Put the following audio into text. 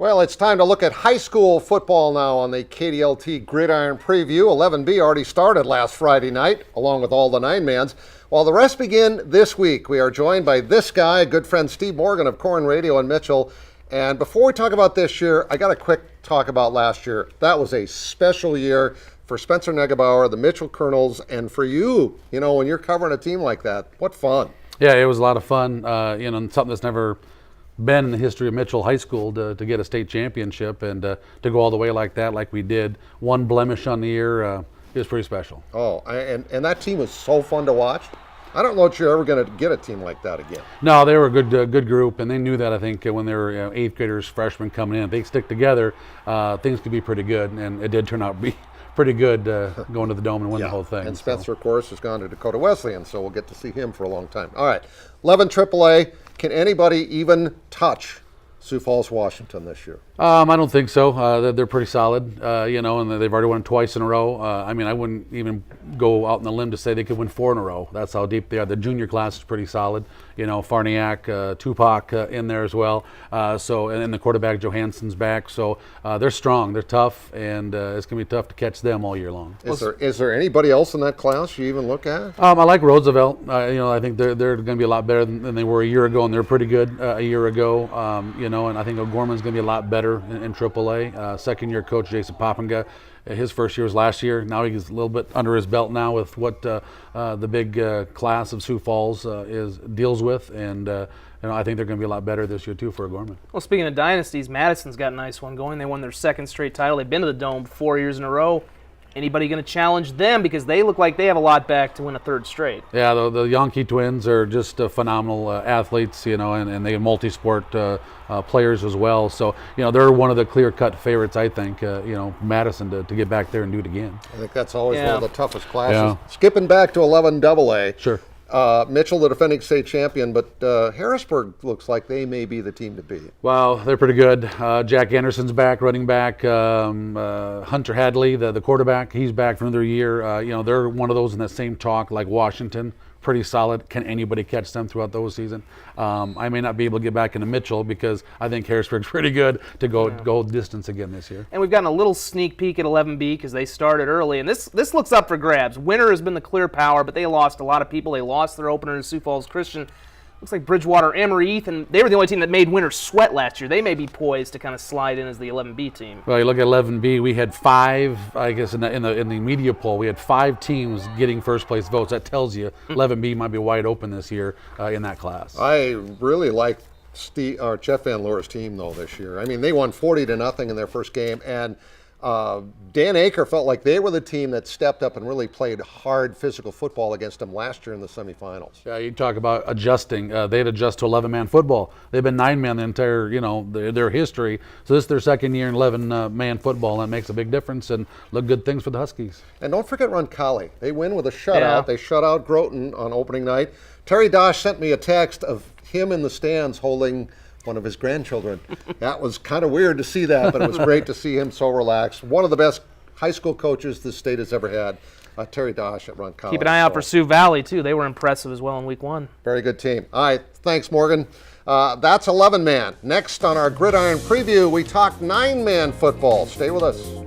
Well, it's time to look at high school football now on the KDLT Gridiron Preview. 11B already started last Friday night, along with all the 9-mans. While the rest begin this week, we are joined by this guy, good friend Steve Morgan of KORN Radio in Mitchell. And before we talk about this year, I got a quick talk about last year. That was a special year for Spencer Negebauer, the Mitchell Colonels, and for you, when you're covering a team like that, what fun. Yeah, it was a lot of fun, something that's never been in the history of Mitchell High School to get a state championship and to go all the way like that, like we did. One blemish on the year, it was pretty special. Oh, and that team was so fun to watch. I don't know if you're ever going to get a team like that again. No, they were a good group, and they knew that, I think, when they were 8th graders, freshmen coming in. If they stick together, things could be pretty good, and it did turn out to be pretty good going to the Dome and win the whole thing. And Spencer, of course, has gone to Dakota Wesleyan, so we'll get to see him for a long time. All right, 11 AAA. Can anybody even touch Sioux Falls, Washington this year? I don't think so. They're pretty solid, and they've already won twice in a row. I wouldn't even go out on the limb to say they could win 4 in a row. That's how deep they are. The junior class is pretty solid. Farniak, Tupac in there as well. And then the quarterback Johansson's back. So they're strong, they're tough, and it's going to be tough to catch them all year long. Is there anybody else in that class you even look at? I like Roosevelt. I think they're going to be a lot better than they were a year ago, and they're pretty good a year ago. And I think O'Gorman's going to be a lot better in AAA. Second-year coach Jason Poppinga, his first year was last year. Now he's a little bit under his belt now with what the big class of Sioux Falls deals with, and I think they're going to be a lot better this year too for O'Gorman. Well, speaking of dynasties, Madison's got a nice one going. They won their 2nd straight title. They've been to the Dome 4 years in a row. Anybody going to challenge them, because they look like they have a lot back to win a 3rd straight? Yeah, the Yankee twins are just phenomenal athletes, and they are multi-sport players as well. So, they're one of the clear-cut favorites, I think, Madison to get back there and do it again. I think that's always one of the toughest classes. Yeah. Skipping back to 11 AA. Sure. Mitchell, the defending state champion, but Harrisburg looks like they may be the team to beat. Well, they're pretty good. Jack Anderson's back, running back. Hunter Hadley, the quarterback, he's back for another year. They're one of those in that same talk like Washington. Pretty solid. Can anybody catch them throughout the whole season? I may not be able to get back into Mitchell because I think Harrisburg's pretty good to go distance again this year. And we've gotten a little sneak peek at 11B because they started early, and this looks up for grabs. Winter has been the clear power, but they lost a lot of people. They lost their opener to Sioux Falls Christian. Looks like Bridgewater, Emory, Ethan, they were the only team that made Winter sweat last year. They may be poised to kind of slide in as the 11B team. Well, you look at 11B, we had 5, I guess, in the media poll, we had 5 teams getting first place votes. That tells you 11B might be wide open this year in that class. I really like Jeff Van Leur's team, though, this year. They won 40-0 in their first game, and Dan Aker felt like they were the team that stepped up and really played hard physical football against them last year in the semifinals. Yeah, you talk about adjusting. They'd adjust to 11-man football. They've been 9-man the entire, their history. So this is their 2nd year in 11-man football, and that makes a big difference and look good things for the Huskies. And don't forget Roncalli. They win with a shutout. Yeah. They shut out Groton on opening night. Terry Dosh sent me a text of him in the stands holding one of his grandchildren. That was kind of weird to see that, but it was great to see him so relaxed. One of the best high school coaches this state has ever had, Terry Dosh at Roncalli. Keep an eye out for Sioux Valley, too. They were impressive as well in week 1. Very good team. All right, thanks, Morgan. That's 11-man. Next on our Gridiron Preview, we talk 9-man football. Stay with us.